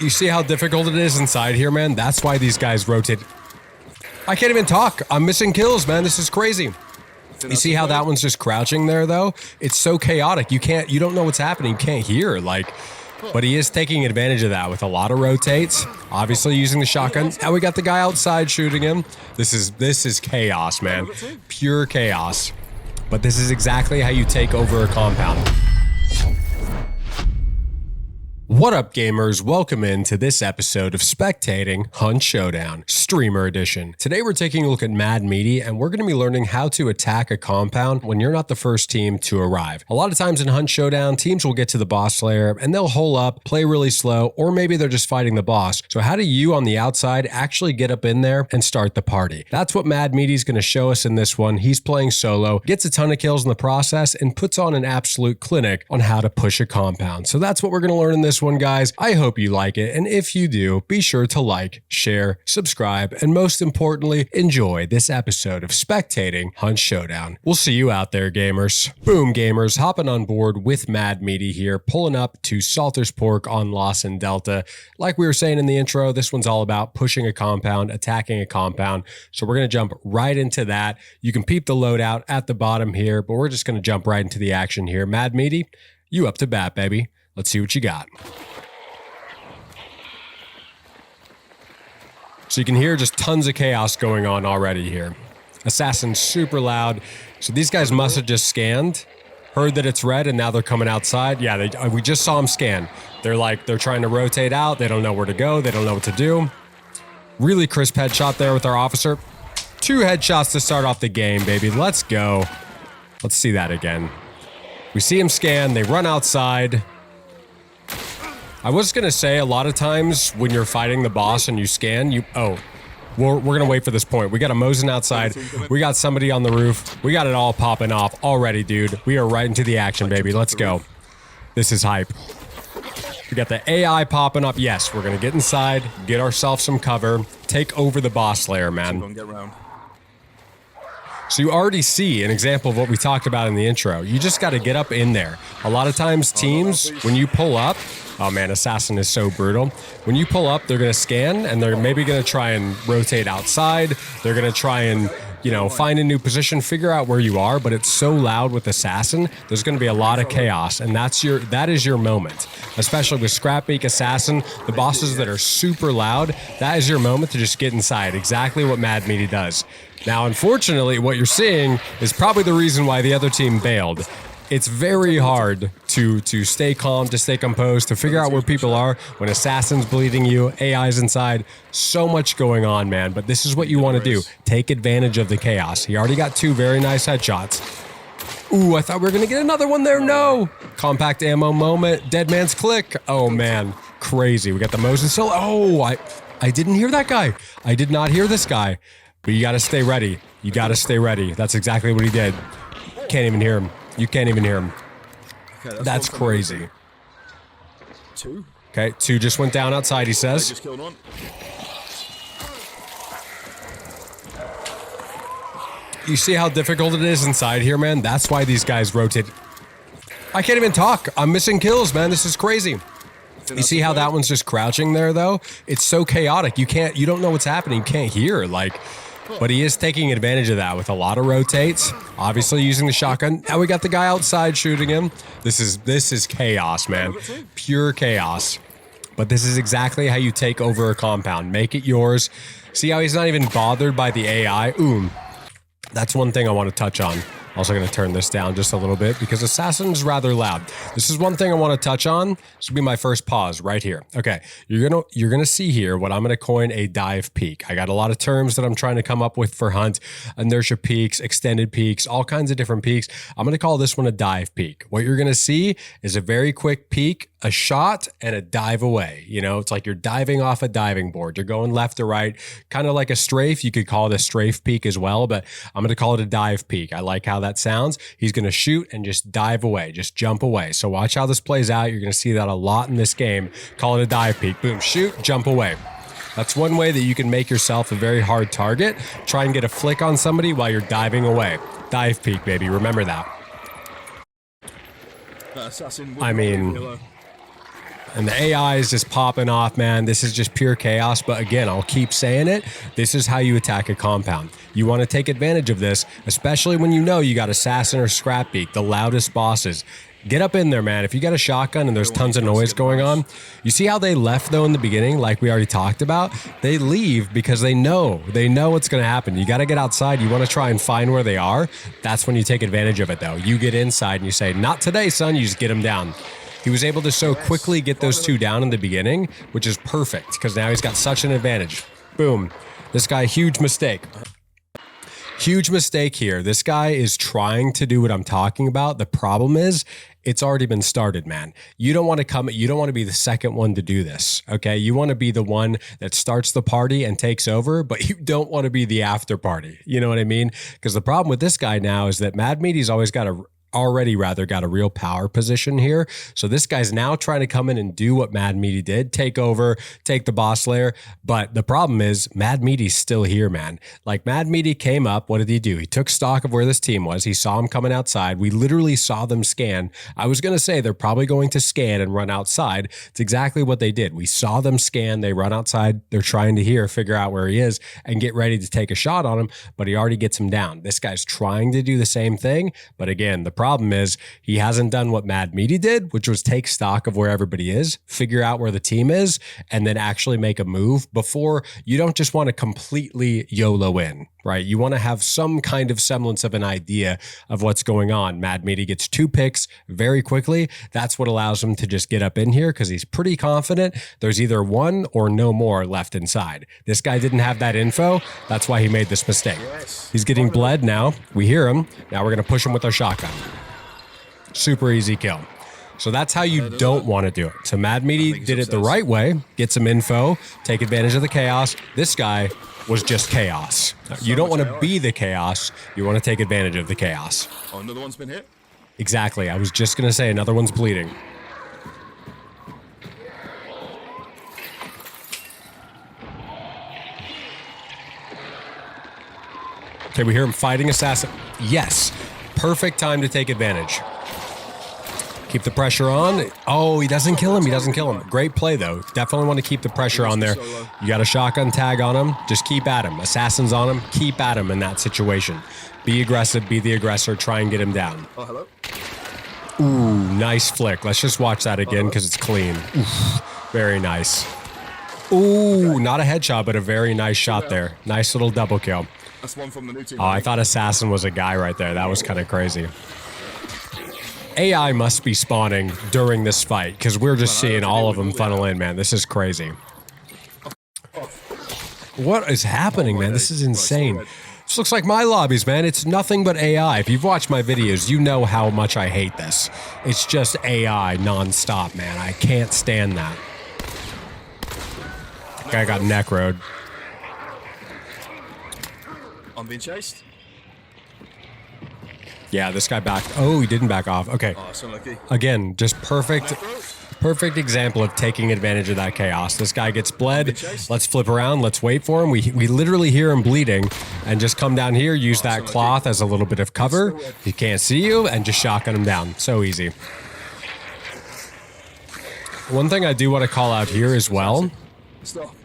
You see how difficult it is inside here, man? That's why these guys rotate. I can't even talk. I'm missing kills, man. This is crazy. You see how that one's just crouching there, though? It's so chaotic. You don't know what's happening. You can't hear, but he is taking advantage of that with a lot of rotates, obviously using the shotgun. Now we got the guy outside shooting him. This is chaos, man. Pure chaos. But this is exactly how you take over a compound. What up, gamers? Welcome into this episode of Spectating Hunt Showdown, Streamer Edition. Today we're taking a look at MEATY, and we're going to be learning how to attack a compound when you're not the first team to arrive. A lot of times in Hunt Showdown, teams will get to the boss lair and they'll hole up, play really slow, or maybe they're just fighting the boss. So how do you on the outside actually get up in there and start the party? That's what MEATY is going to show us in this one. He's playing solo, gets a ton of kills in the process, and puts on an absolute clinic on how to push a compound. So that's what we're going to learn in this one, guys. I hope you like it, and if you do, be sure to like, share, subscribe, and most importantly, enjoy this episode of Spectating Hunt Showdown. We'll see you out there, gamers. Boom, gamers, hopping on board with MEATY here, pulling up to Salter's Pork on Lawson Delta. Like we were saying in the intro, this one's all about pushing a compound, attacking a compound, so we're going to jump right into that. You can peep the loadout at the bottom here, but we're just going to jump right into the action here. MEATY, you up to bat, baby. Let's see what you got. So you can hear just tons of chaos going on already here. Assassin's super loud. So these guys must have just scanned, heard that it's red, and now they're coming outside. Yeah, we just saw them scan. They're trying to rotate out. They don't know where to go. They don't know what to do. Really crisp headshot there with our officer. 2 headshots to start off the game, baby. Let's go. Let's see that again. We see him scan. They run outside. I was going to say, a lot of times when you're fighting the boss and you scan, we're going to wait for this point. We got a Mosin outside. We got somebody on the roof. We got it all popping off already, dude. We are right into the action, baby. Let's go. This is hype. We got the AI popping up. Yes, we're going to get inside, get ourselves some cover, take over the boss lair, man. So you already see an example of what we talked about in the intro. You just got to get up in there. A lot of times teams, when you pull up, oh man, Assassin is so brutal. When you pull up, they're going to scan and they're maybe going to try and rotate outside. They're going to try and, find a new position, figure out where you are, but it's so loud with Assassin, there's going to be a lot of chaos, and that is your moment. Especially with Scrapbeak, Assassin, the bosses that are super loud, that is your moment to just get inside. Exactly what MEATY does. Now, unfortunately, what you're seeing is probably the reason why the other team bailed. It's very hard to stay calm, to stay composed, to figure out where people are when Assassin's bleeding you, AI's inside. So much going on, man. But this is what you want to do. Take advantage of the chaos. He already got 2 very nice headshots. Ooh, I thought we were going to get another one there. No. Compact ammo moment. Dead man's click. Oh, man. Crazy. We got the Mosin still. Oh, I didn't hear that guy. I did not hear this guy. But you got to stay ready. You got to stay ready. That's exactly what he did. Can't even hear him. You can't even hear him. Okay, that's crazy. 2. Okay, 2 just went down outside, he says. Just killed one. You see how difficult it is inside here, man? That's why these guys rotate. I can't even talk. I'm missing kills, man. This is crazy. You see how that one's just crouching there, though? It's so chaotic. You don't know what's happening. You can't hear, but he is taking advantage of that with a lot of rotates, obviously using the shotgun. Now we got the guy outside shooting him. This is chaos, man. Pure chaos. But this is exactly how you take over a compound. Make it yours. See how he's not even bothered by the AI? That's one thing I want to touch on. Also going to turn this down just a little bit because Assassin's rather loud. This is one thing I want to touch on. This will be my first pause right here. Okay, you're gonna see here what I'm gonna coin a dive peak. I got a lot of terms that I'm trying to come up with for Hunt: inertia peaks, extended peaks, all kinds of different peaks. I'm gonna call this one a dive peak. What you're gonna see is a very quick peak, a shot, and a dive away. It's like you're diving off a diving board. You're going left to right, kind of like a strafe. You could call it a strafe peak as well, but I'm gonna call it a dive peak. I like how that sounds. He's gonna shoot and just dive away, just jump away. So watch how this plays out. You're gonna see that a lot in this game. Call it a dive peak. Boom, shoot, jump away. That's one way that you can make yourself a very hard target. Try and get a flick on somebody while you're diving away. Dive peak, baby. Remember that. Assassin. I mean, And the AI is just popping off, man. This is just pure chaos. But again, I'll keep saying it. This is how you attack a compound. You want to take advantage of this, especially when you know you got Assassin or Scrapbeak, the loudest bosses. Get up in there, man. If you got a shotgun and there's tons of noise going on, you see how they left though in the beginning, like we already talked about? They leave because they know what's going to happen. You got to get outside. You want to try and find where they are. That's when you take advantage of it though. You get inside and you say, not today, son. You just get them down. He was able to so quickly get those two down in the beginning, which is perfect because now he's got such an advantage. Boom. This guy, huge mistake. Huge mistake here. This guy is trying to do what I'm talking about. The problem is it's already been started, man. You don't want to be the second one to do this. Okay. You want to be the one that starts the party and takes over, but you don't want to be the after party. You know what I mean? Because the problem with this guy now is that Mad Meaty's already got a real power position here. So this guy's now trying to come in and do what Mad Meaty did, take over, take the boss layer. But the problem is Mad Meaty's still here, man. Like Mad Meaty came up, what did he do? He took stock of where this team was. He saw him coming outside. We literally saw them scan. I was going to say they're probably going to scan and run outside. It's exactly what they did. We saw them scan. They run outside. They're trying to figure out where he is and get ready to take a shot on him, but he already gets him down. This guy's trying to do the same thing. But again, the problem is he hasn't done what Mad Meaty did, which was take stock of where everybody is, figure out where the team is, and then actually make a move before. You don't just want to completely YOLO in, right? You want to have some kind of semblance of an idea of what's going on. Mad Meaty gets 2 picks very quickly. That's what allows him to just get up in here because he's pretty confident there's either one or no more left inside. This guy didn't have that info. That's why he made this mistake. He's getting bled now. We hear him. Now we're going to push him with our shotgun. Super easy kill. So that's how you don't want to do it. So Mad Meaty did it the right way. Get some info. Take advantage of the chaos. This guy was just chaos. You don't want to be the chaos. You want to take advantage of the chaos. Oh, another one's been hit? Exactly. I was just going to say another one's bleeding. Okay, we hear him fighting Assassin. Yes. Perfect time to take advantage. Keep the pressure on. Oh, he doesn't kill him. He doesn't kill him. Great play, though. Definitely want to keep the pressure on there. You got a shotgun tag on him. Just keep at him. Assassins on him. Keep at him in that situation. Be aggressive. Be the aggressor. Try and get him down. Oh, hello. Ooh, nice flick. Let's just watch that again because it's clean. Oof, very nice. Ooh, not a headshot, but a very nice shot there. Nice little double kill. That's one from the new team. Oh, I thought Assassin was a guy right there. That was kind of crazy. AI must be spawning during this fight because we're just seeing all of them funnel in, man. This is crazy. What is happening, man? This is insane. This looks like my lobbies, man. It's nothing but AI. If you've watched my videos, you know how much I hate this. It's just AI nonstop, man. I can't stand that. Guy got necroed. I'm being chased. Yeah, this guy backed. Oh, he didn't back off. Okay. Oh, so lucky. Again, just perfect example of taking advantage of that chaos. This guy gets bled. Let's flip around. Let's wait for him. We literally hear him bleeding and just come down here, use that cloth as a little bit of cover. He can't see you and just shotgun him down. So easy. One thing I do want to call out here as well. Stop.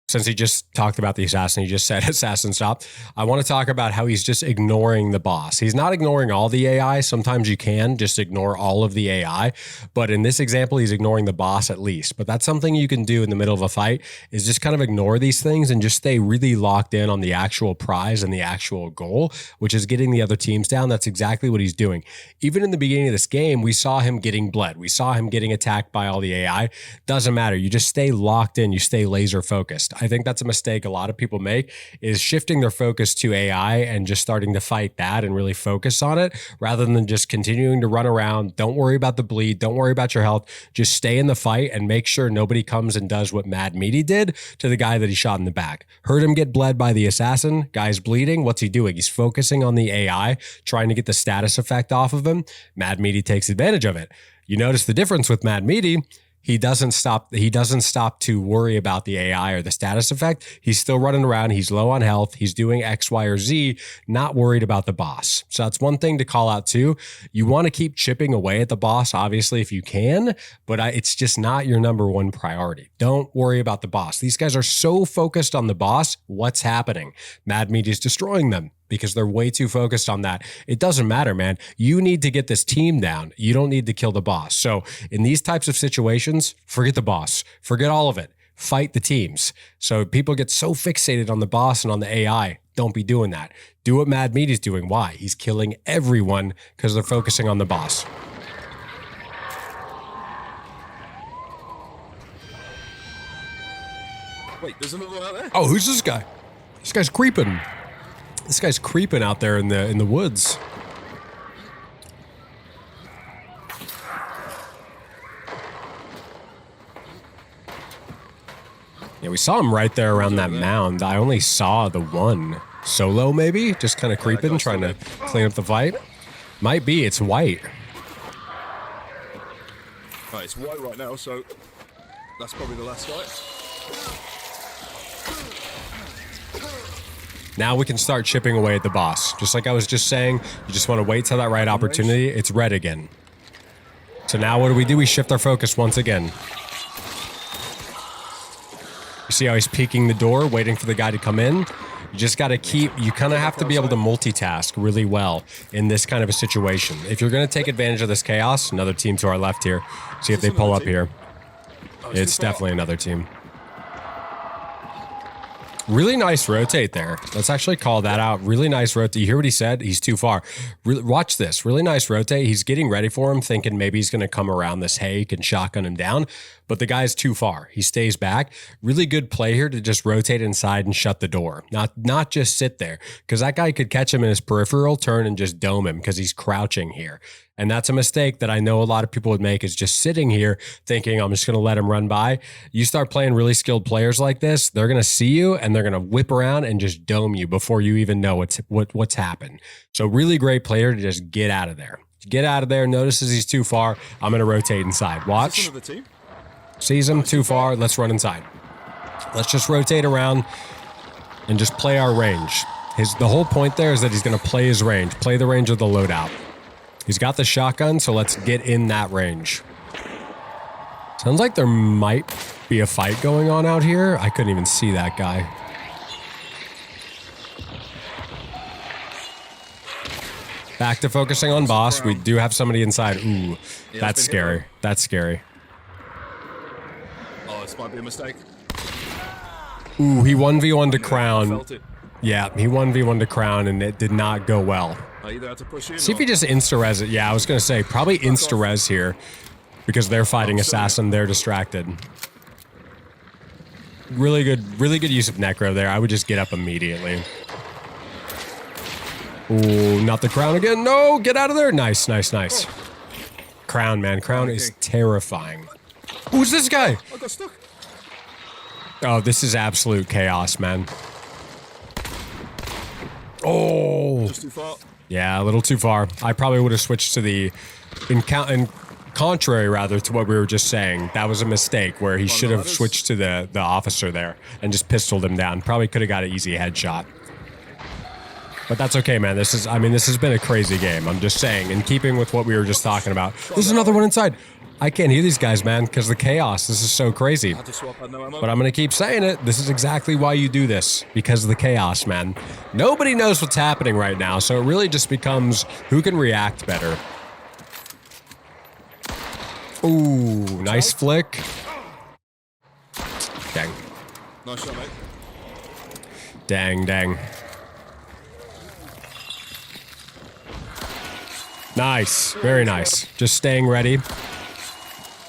Since he just talked about the assassin, he just said assassin stop. I want to talk about how he's just ignoring the boss. He's not ignoring all the AI. Sometimes you can just ignore all of the AI. But in this example, he's ignoring the boss at least. But that's something you can do in the middle of a fight is just kind of ignore these things and just stay really locked in on the actual prize and the actual goal, which is getting the other teams down. That's exactly what he's doing. Even in the beginning of this game, we saw him getting bled. We saw him getting attacked by all the AI. Doesn't matter. You just stay locked in. You stay laser focused. I think that's a mistake a lot of people make is shifting their focus to AI and just starting to fight that and really focus on it rather than just continuing to run around. Don't worry about the bleed. Don't worry about your health. Just stay in the fight and make sure nobody comes and does what Mad Meaty did to the guy that he shot in the back. Heard him get bled by the assassin. Guy's bleeding. What's he doing? He's focusing on the AI, trying to get the status effect off of him. Mad Meaty takes advantage of it. You notice the difference with Mad Meaty. he doesn't stop to worry about the AI or the status effect. He's still running around. He's low on health. He's doing X, Y, or Z, not worried about the boss. So that's one thing to call out too. You want to keep chipping away at the boss, obviously, if you can, but it's just not your number one priority. Don't worry about the boss. These guys are so focused on the boss. What's happening? Mad Meaty is destroying them because they're way too focused on that. It doesn't matter, man. You need to get this team down. You don't need to kill the boss. So in these types of situations, forget the boss. Forget all of it. Fight the teams. So people get so fixated on the boss and on the AI. Don't be doing that. Do what Mad Meaty's doing. Why? He's killing everyone because they're focusing on the boss. Wait, there's another one out there? Oh, who's this guy? This guy's creeping. This guy's creeping out there in the woods. Yeah, we saw him right there around that mound. I only saw the one. Solo, maybe? Just kind of creeping, trying to clean up the fight. Might be. It's white. Right, it's white right now, so that's probably the last fight. Now we can start chipping away at the boss. Just like I was just saying, you just want to wait till that right opportunity. It's red again. So now what do? We shift our focus once again. You see how he's peeking the door, waiting for the guy to come in? You just got to you kind of have to be able to multitask really well in this kind of a situation. If you're going to take advantage of this chaos, another team to our left here. See if they pull up here. It's definitely another team. Really nice rotate there. Let's actually call that out. Really nice rotate. You hear what he said? He's too far. Watch this. Really nice rotate. He's getting ready for him, thinking maybe he's going to come around this hake and shotgun him down. But the guy's too far. He stays back. Really good play here to just rotate inside and shut the door. Not just sit there. Because that guy could catch him in his peripheral, turn and just dome him because he's crouching here. And that's a mistake that I know a lot of people would make, is just sitting here thinking, I'm just going to let him run by. You start playing really skilled players like this, they're going to see you and they're going to whip around and just dome you before you even know what's happened. So really great player to just get out of there. Get out of there. Notices he's too far. I'm going to rotate inside. Watch. Sees him too far. Let's run inside. Let's just rotate around and just play our range. The whole point there is that he's going to play his range, play the range of the loadout. He's got the shotgun, so let's get in that range. Sounds like there might be a fight going on out here. I couldn't even see that guy. Back to focusing on boss. We do have somebody inside. Ooh, that's scary. That's scary. Oh, this might be a mistake. Ooh, he 1v1 to Crown. Yeah, he 1v1 to Crown, and it did not go well. See if he just insta-res it. Yeah, I was going to say, probably insta-res here because they're fighting Assassin. They're distracted. Really good use of Necro there. I would just get up immediately. Ooh, not the Crown again. No, get out of there. Nice, nice, nice. Crown, man. Crown is terrifying. Who's this guy? I got stuck. Oh, this is absolute chaos, man. Oh. Just too far. Yeah, a little too far. I probably would have switched to the, in contrary rather to what we were just saying. That was a mistake where he should have switched to the officer there and just pistoled him down. Probably could have got an easy headshot. But that's okay, man. This has been a crazy game. I'm just saying, in keeping with what we were just talking about. There's another one inside. I can't hear these guys, man, because the chaos. This is so crazy. But I'm going to keep saying it. This is exactly why you do this. Because of the chaos, man. Nobody knows what's happening right now, so it really just becomes who can react better. Ooh, nice flick. Dang. Nice shot, mate. Dang, dang. Nice. Very nice. Just staying ready.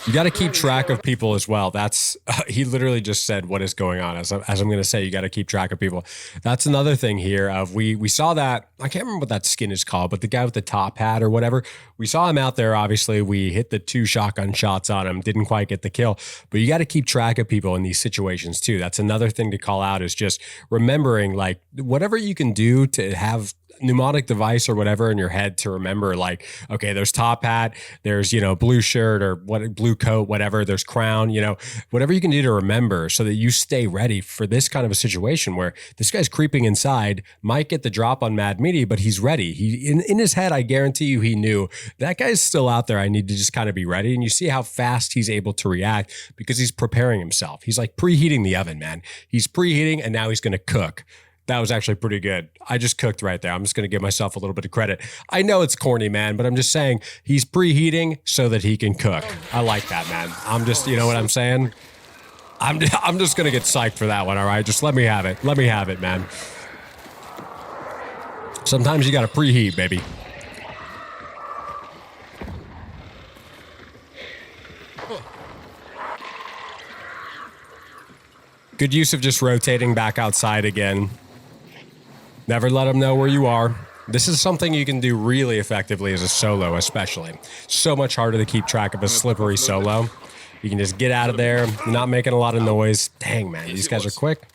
You got to keep track of people as well. That's he literally just said what is going on. As I'm going to say, you got to keep track of people. That's another thing here. Of we saw that. I can't remember what that skin is called, but the guy with the top hat or whatever. We saw him out there. Obviously, we hit the 2 shotgun shots on him. Didn't quite get the kill, but you got to keep track of people in these situations too. That's another thing to call out, is just remembering, like, whatever you can do to have mnemonic device or whatever in your head to remember, like, okay, there's top hat, there's, you know, blue shirt or what, blue coat, whatever, there's crown, you know, whatever you can do to remember so that you stay ready for this kind of a situation where this guy's creeping inside, might get the drop on Mad Meaty, but he's ready. He in his head, I guarantee you he knew that guy's still out there. I need to just kind of be ready. And you see how fast he's able to react because he's preparing himself. He's like preheating the oven, man. He's preheating and now he's going to cook. That was actually pretty good. I just cooked right there. I'm just going to give myself a little bit of credit. I know it's corny, man, but I'm just saying he's preheating so that he can cook. I like that, man. I'm just, you know what I'm saying? I'm just going to get psyched for that one, all right? Just let me have it. Let me have it, man. Sometimes you got to preheat, baby. Good use of just rotating back outside again. Never let them know where you are. This is something you can do really effectively as a solo, especially. So much harder to keep track of a slippery solo. You can just get out of there, not making a lot of noise. Dang, man, these guys are quick.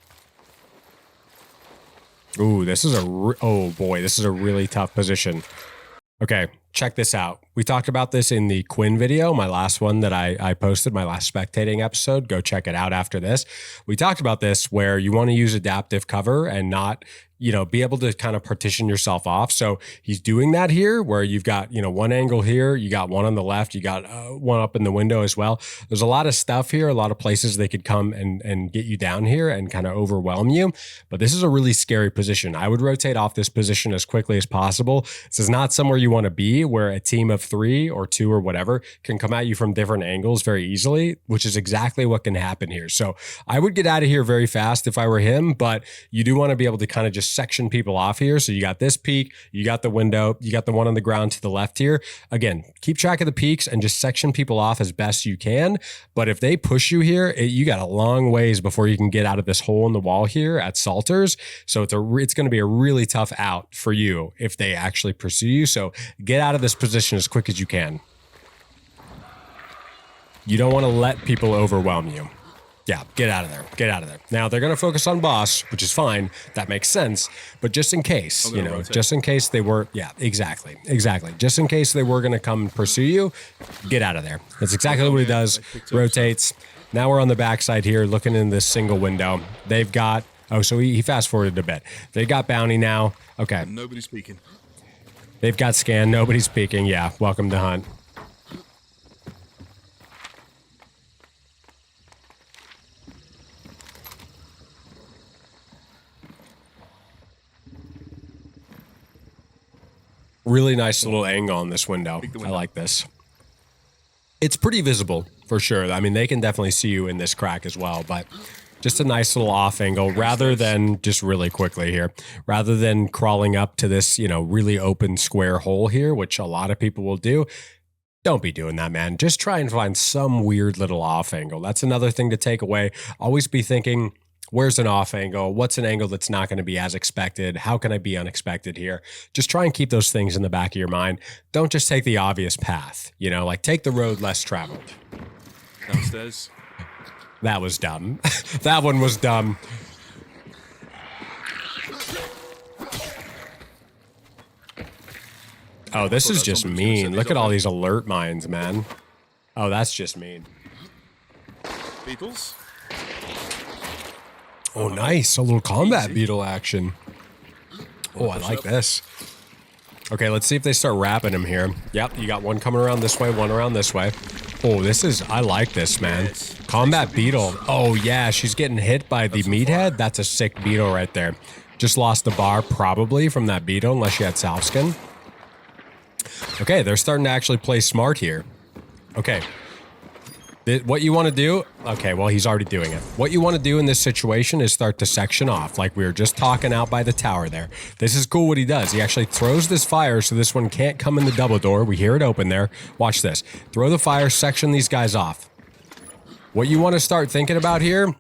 Ooh, this is oh boy, this is a really tough position. Okay, check this out. We talked about this in the Quinn video, my last one that I posted, my last spectating episode. Go check it out after this. We talked about this where you want to use adaptive cover and not, you know, be able to kind of partition yourself off. So he's doing that here where you've got, you know, one angle here, you got one on the left, you got one up in the window as well. There's a lot of stuff here, a lot of places they could come and get you down here and kind of overwhelm you. But this is a really scary position. I would rotate off this position as quickly as possible. This is not somewhere you want to be where a team of 3 or 2 or whatever can come at you from different angles very easily, which is exactly what can happen here. So I would get out of here very fast if I were him, but you do want to be able to kind of just section people off here. So you got this peak, you got the window, you got the one on the ground to the left here. Again, keep track of the peaks and just section people off as best you can. But if they push you here, you got a long ways before you can get out of this hole in the wall here at Salters. So it's going to be a really tough out for you if they actually pursue you. So get out of this position as quick as you can. You don't want to let people overwhelm you. Yeah, get out of there. Get out of there. Now, they're going to focus on boss, which is fine. That makes sense. But just in case, you know, just in case they were, yeah, exactly. Just in case they were going to come pursue you, get out of there. That's exactly what he does. Rotates. Now we're on the backside here looking in this single window. They've got, oh, so he fast forwarded a bit. They got bounty now. Okay. Nobody's peeking. They've got scan. Nobody's peeking. Yeah, welcome to hunt. Really nice little angle on this window. I like this. It's pretty visible for sure. I mean, they can definitely see you in this crack as well, but just a nice little off angle rather than just really quickly here, rather than crawling up to this, you know, really open square hole here, which a lot of people will do. Don't be doing that, man. Just try and find some weird little off angle. That's another thing to take away. Always be thinking, where's an off angle? What's an angle that's not going to be as expected? How can I be unexpected here? Just try and keep those things in the back of your mind. Don't just take the obvious path, you know, like take the road less traveled. Downstairs. That was dumb. That one was dumb. Oh, this is just mean. Look at all these alert mines, man. Oh, that's just mean. Beetles. Oh, nice. A little combat beetle action. Oh, I like this. Okay, let's see if they start wrapping him here. Yep, you got one coming around this way, one around this way. Oh, I like this, man. Combat beetle. Oh, yeah, she's getting hit by the meathead. That's a sick beetle right there. Just lost the bar probably from that beetle, unless she had South Skin. Okay, they're starting to actually play smart here. Okay. What you want to do, okay, well, he's already doing it. What you want to do in this situation is start to section off, like we were just talking out by the tower there. This is cool what he does. He actually throws this fire so this one can't come in the double door. We hear it open there. Watch this. Throw the fire, section these guys off. What you want to start thinking about here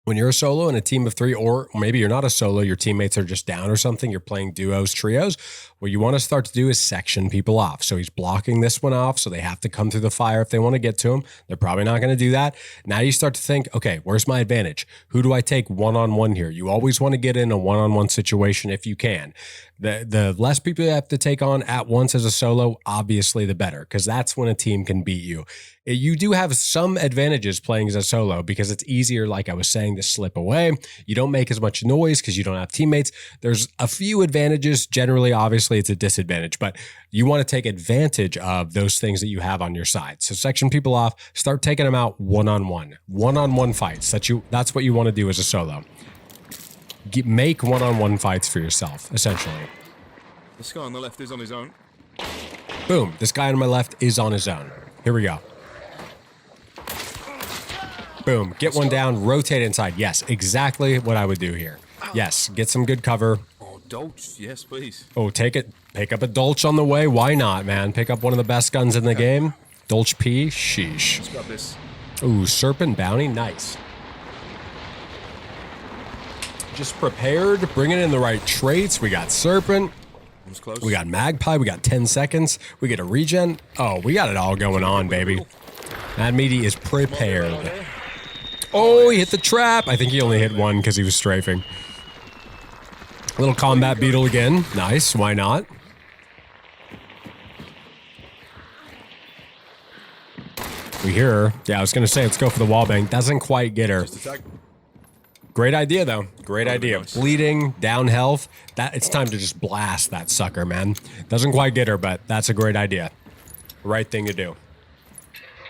When you're a solo in a team of 3, or maybe you're not a solo, your teammates are just down or something, you're playing duos, trios, what you want to start to do is section people off. So he's blocking this one off, so they have to come through the fire if they want to get to him. They're probably not going to do that. Now you start to think, okay, where's my advantage? Who do I take one-on-one here? You always want to get in a one-on-one situation if you can. The less people you have to take on at once as a solo, obviously the better, because that's when a team can beat you. You do have some advantages playing as a solo because it's easier, like I was saying, to slip away. You don't make as much noise because you don't have teammates. There's a few advantages. Generally, obviously, it's a disadvantage, but you want to take advantage of those things that you have on your side. So section people off, start taking them out one-on-one fights. That's what you want to do as a solo. Make one-on-one fights for yourself, essentially. This guy on the left is on his own. Boom. This guy on my left is on his own. Here we go. Boom. Get one down. Rotate inside. Yes, exactly what I would do here. Yes, get some good cover. Oh, Dolch. Yes, please. Oh, take it. Pick up a Dolch on the way. Why not, man? Pick up one of the best guns in the game. Dolch P. Sheesh. Let's grab this. Ooh, Serpent Bounty. Nice. Just prepared. Bringing in the right traits. We got Serpent. Close. We got Magpie. We got 10 seconds. We get a regen. Oh, we got it all going on, baby. Mad Meaty is prepared. Oh, he hit the trap. I think he only hit one because he was strafing. Little combat beetle again. Nice. Why not? We hear her. Yeah, I was going to say, let's go for the wallbang. Doesn't quite get her. Great idea, though. Great idea. Nice. Bleeding, down health. It's time to just blast that sucker, man. Doesn't quite get her, but that's a great idea. Right thing to do.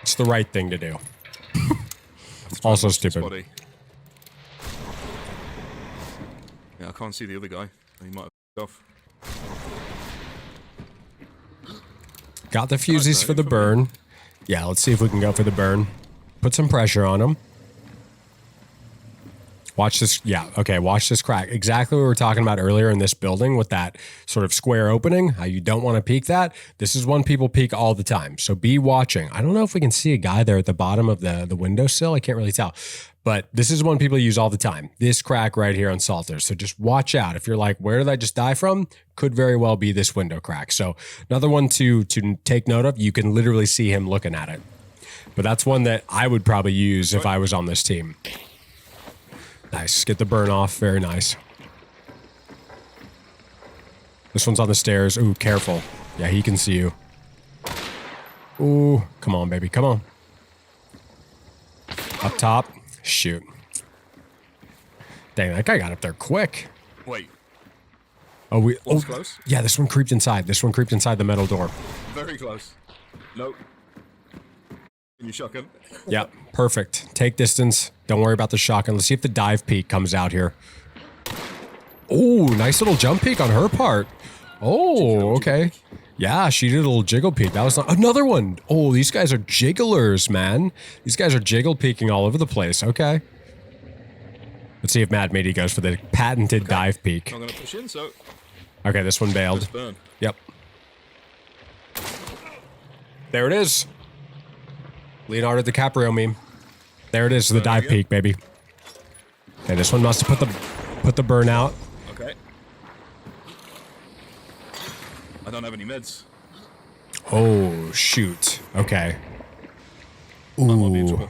It's the right thing to do. Also stupid. Body. Yeah, I can't see the other guy. He might have off. Got the fusies for the burn. Yeah, let's see if we can go for the burn. Put some pressure on him. Watch this. Yeah, okay, watch this crack. Exactly what we were talking about earlier in this building with that sort of square opening, how you don't want to peek that. This is one people peek all the time, so be watching. I don't know if we can see a guy there at the bottom of the windowsill. I can't really tell. But this is one people use all the time. This crack right here on Salter. So just watch out. If you're like, where did I just die from? Could very well be this window crack. So another one to take note of. You can literally see him looking at it. But that's one that I would probably use if I was on this team. Nice. Get the burn off. Very nice. This one's on the stairs. Ooh, careful. Yeah, he can see you. Ooh, come on, baby. Come on. Up top. Shoot. Dang, that guy got up there quick. Wait. Oh, close? Yeah, this one creeped inside. This one creeped inside the metal door. Very close. Nope. Can you shotgun? Yeah, perfect. Take distance. Don't worry about the shotgun. Let's see if the dive peek comes out here. Oh, nice little jump peek on her part. Oh, okay. Yeah, she did a little jiggle peek. That was not another one. Oh, these guys are jigglers, man. These guys are jiggle peeking all over the place. Okay. Let's see if Mad Meaty goes for the patented dive peek. I'm gonna push in, so. Okay, this one bailed. Burn. Yep. There it is. Leonardo DiCaprio meme. There it is, the dive peek, baby. Okay, this one must have put the burn out. Okay. I don't have any meds. Oh, shoot. Okay. I might be in Ooh. trouble.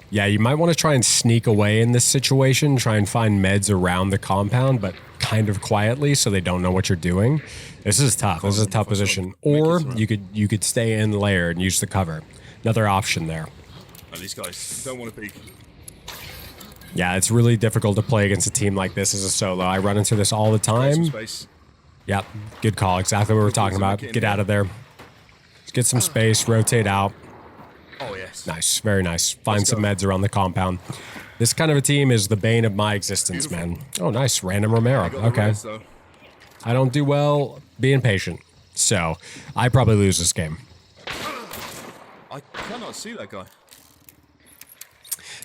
Yeah, you might want to try and sneak away in this situation, try and find meds around the compound, but kind of quietly so they don't know what you're doing. This is tough. This is a tough position. Or you could stay in layer and use the cover. Another option there. Oh, these guys don't want to peek. Yeah, it's really difficult to play against a team like this as a solo. I run into this all the time. Space. Yep, good call. Exactly what we're talking about. Get out of there. Let's get some space, rotate out. Oh, yes. Nice, very nice. Find some meds around the compound. This kind of a team is the bane of my existence, man. Oh, nice. Random Romero. Okay. I don't do well being patient, so I probably lose this game. I cannot see that guy.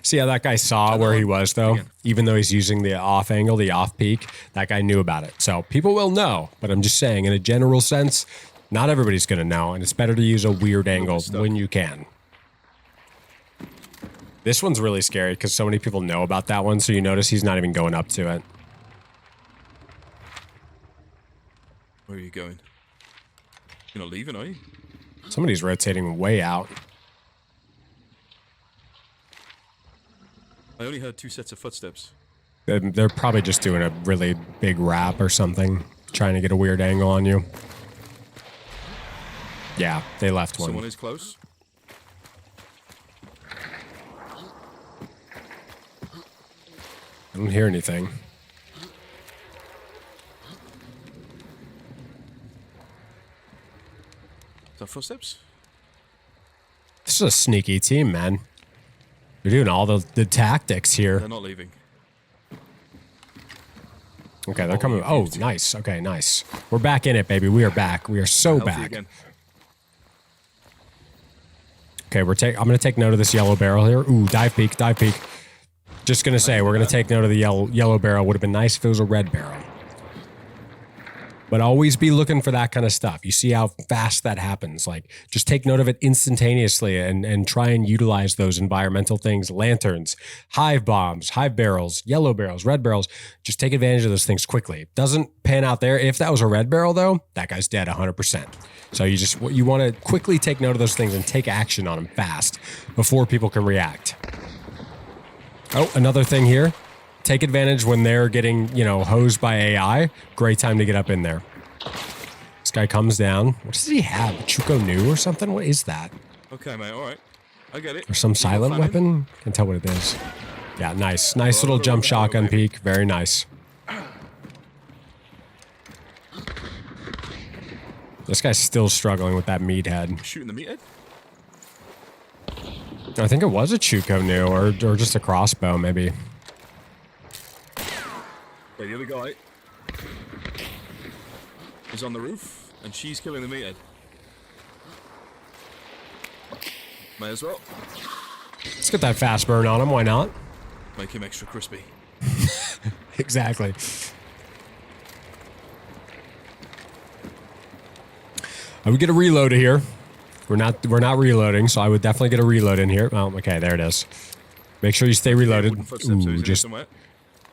See how that guy saw where he was, though? Even though he's using the off angle, the off peak, that guy knew about it. So people will know, but I'm just saying, in a general sense, not everybody's going to know, and it's better to use a weird angle when you can. This one's really scary because so many people know about that one, so you notice he's not even going up to it. Where are you going? You're not leaving, are you? Somebody's rotating way out. I only heard 2 sets of footsteps. They're probably just doing a really big wrap or something, trying to get a weird angle on you. Yeah, they left one. Someone is close. I don't hear anything. Is that footsteps? This is a sneaky team, man. They're doing all the tactics here. They're not leaving. Okay, they're coming. Oh, nice. Okay, nice. We're back in it, baby. We are back. We are so Healthy back. again. Okay, I'm gonna take note of this yellow barrel here. Ooh, dive peek, dive peek. Just gonna say, we're gonna take note of the yellow barrel. Would have been nice if it was a red barrel. But always be looking for that kind of stuff. You see how fast that happens. Like, just take note of it instantaneously and try and utilize those environmental things. Lanterns, hive bombs, hive barrels, yellow barrels, red barrels. Just take advantage of those things quickly. It doesn't pan out there. If that was a red barrel, though, that guy's dead 100%. So you want to quickly take note of those things and take action on them fast before people can react. Oh, another thing here. Take advantage when they're getting, hosed by AI. Great time to get up in there. This guy comes down. What does he have? A Chuko Nu or something? What is that? Okay, mate, alright. I get it. Or some silent weapon? Can't tell what it is. Yeah, nice. Nice little jump shotgun peek. Very nice. This guy's still struggling with that meathead. Shooting the meathead? I think it was a Chuko Nu or just a crossbow, maybe. Okay, the other guy is on the roof, and she's killing the meathead. May as well. Let's get that fast burn on him. Why not? Make him extra crispy. Exactly. I would get a reload here. We're not reloading, so I would definitely get a reload in here. Oh, okay, there it is. Make sure you stay reloaded. Ooh,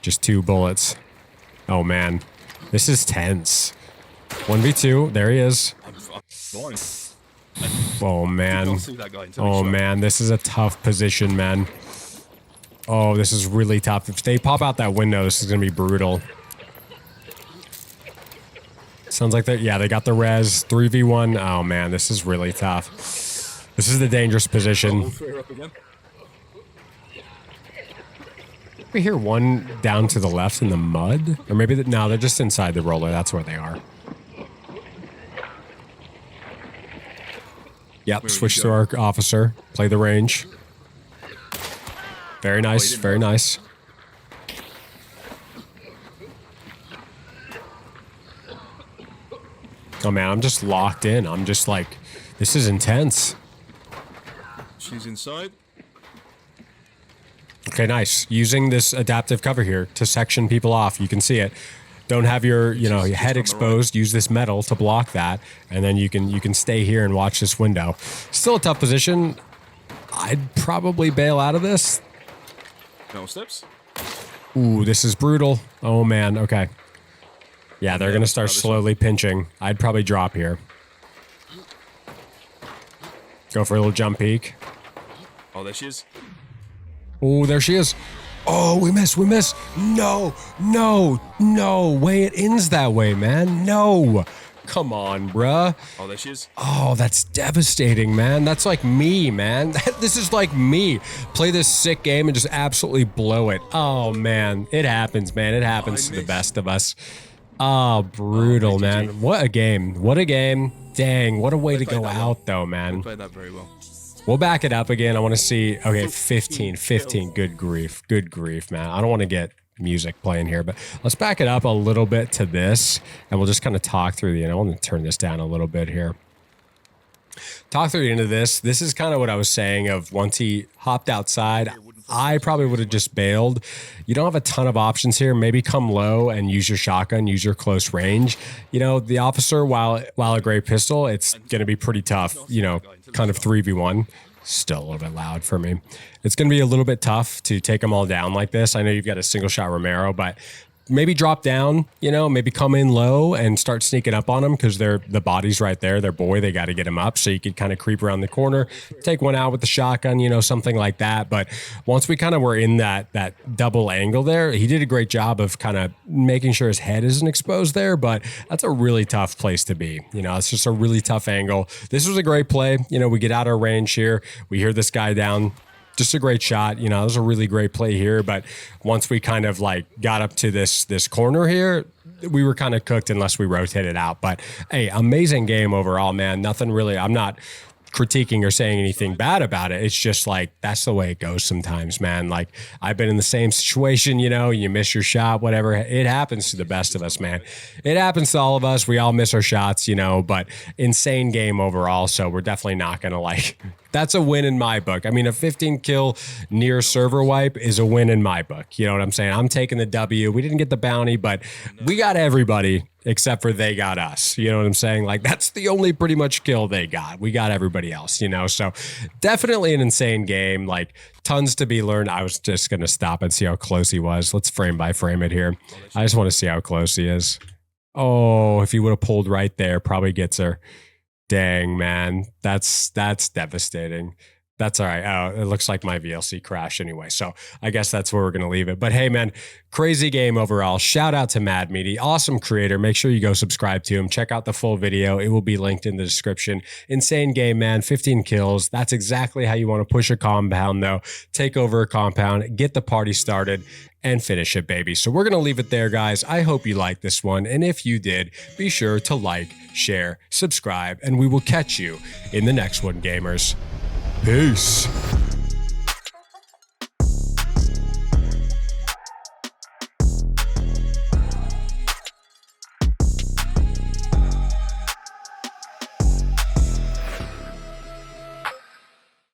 just 2 bullets. Oh man, this is tense. 1v2, there he is. I'm blind. Oh man. Oh man, this is a tough position, man. Oh, this is really tough. If they pop out that window, this is gonna be brutal. Sounds like they got the res. 3v1. Oh man, this is really tough. This is the dangerous position. We hear one down to the left in the mud, or maybe no, they're just inside the roller. That's where they are. Yep, switch to our officer. Play the range. Very nice, very nice. Oh man, I'm just locked in. I'm just like, this is intense. She's inside. Okay, nice. Using this adaptive cover here to section people off. You can see it. Don't have your, your head exposed. Use this metal to block that, and then you can stay here and watch this window. Still a tough position. I'd probably bail out of this. No steps. Ooh, this is brutal. Oh man. Okay. Yeah, they're gonna start slowly pinching. I'd probably drop here. Go for a little jump peek. Oh, there she is. Oh, there she is. Oh, we miss. No. Way it ends that way, man. No. Come on, bruh. Oh, there she is. Oh, that's devastating, man. That's like me, man. This is like me. Play this sick game and just absolutely blow it. Oh, man. It happens, man. It happens to the best of us. Oh, brutal, man. What a game. What a game. Dang, what a way to go out, though, man. We played that very well. We'll back it up again. I want to see. Okay, 15. Good grief, man. I don't want to get music playing here, but let's back it up a little bit to this, and we'll just kind of talk through the end. I want to turn this down a little bit here. Talk through the end of this. This is kind of what I was saying of once he hopped outside, I probably would have just bailed. You don't have a ton of options here. Maybe come low and use your shotgun, use your close range. The officer, while a great pistol, it's going to be pretty tough, kind of 3v1. Still a little bit loud for me. It's going to be a little bit tough to take them all down like this. I know you've got a single shot Romero, but maybe drop down, you know, maybe come in low and start sneaking up on them because the body's right there. Their boy, they got to get him up. So you could kind of creep around the corner, take one out with the shotgun, you know, something like that. But once we kind of were in that double angle there, he did a great job of kind of making sure his head isn't exposed there. But that's a really tough place to be. You know, it's just a really tough angle. This was a great play. You know, we get out our range here. We hear this guy down. Just a great shot. You know, it was a really great play here. But once we kind of like got up to this corner here, we were kind of cooked unless we rotated out. But hey, amazing game overall, man. Nothing really, I'm not critiquing or saying anything bad about it. It's just like, that's the way it goes sometimes, man. Like I've been in the same situation, you know, you miss your shot, whatever. It happens to the best of us, man. It happens to all of us. We all miss our shots, you know, but insane game overall. So we're definitely not going to like, that's a win in my book. I mean, a 15 kill near server wipe is a win in my book. You know what I'm saying? I'm taking the W. We didn't get the bounty, but we got everybody except for they got us. You know what I'm saying? Like that's the only pretty much kill they got. We got everybody else, you know? So definitely an insane game, like tons to be learned. I was just going to stop and see how close he was. Let's frame by frame it here. I just want to see how close he is. Oh, if he would have pulled right there, probably gets her. Dang, man. That's devastating. That's all right. Oh, it looks like my VLC crashed anyway. So I guess that's where we're going to leave it. But hey, man, crazy game overall. Shout out to MEATY. Awesome creator. Make sure you go subscribe to him. Check out the full video. It will be linked in the description. Insane game, man. 15 kills. That's exactly how you want to push a compound, though. Take over a compound, get the party started, and finish it, baby. So we're going to leave it there, guys. I hope you liked this one. And if you did, be sure to like, share, subscribe, and we will catch you in the next one, gamers. Peace.